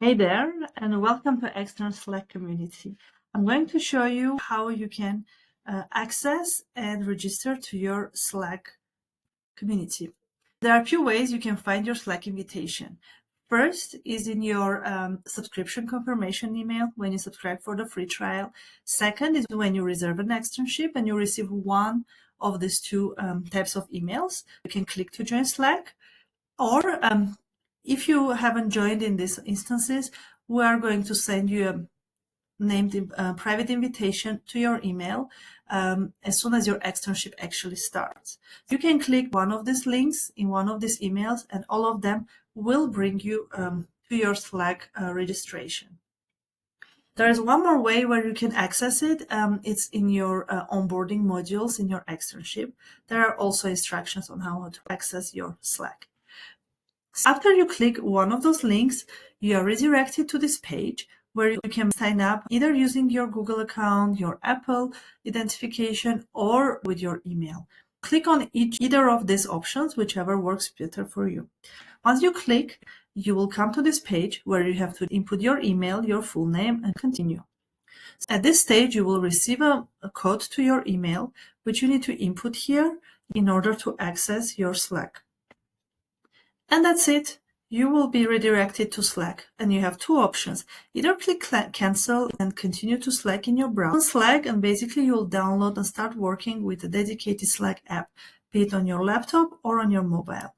Hey there, and welcome to Extern Slack community. I'm going to show you how you can access and register to your Slack community. There are a few ways you can find your Slack invitation. First is in your subscription confirmation email when you subscribe for the free trial. Second is when you reserve an externship and you receive one of these two types of emails. You can click to join Slack, or if you haven't joined in these instances, we are going to send you a named private invitation to your email as soon as your externship actually starts. You can click one of these links in one of these emails, and all of them will bring you to your Slack registration. There is one more way where you can access it. It's in your onboarding modules in your externship. There are also instructions on how to access your Slack. After you click one of those links, you are redirected to this page where you can sign up either using your Google account, your Apple identification, or with your email. Click on either of these options, whichever works better for you. Once you click, you will come to this page where you have to input your email, your full name, and continue. At this stage, you will receive a code to your email, which you need to input here in order to access your Slack. And that's it. You will be redirected to Slack, and you have two options. Either click cancel and continue to Slack in your browser. Slack, and basically you'll download and start working with a dedicated Slack app, be it on your laptop or on your mobile.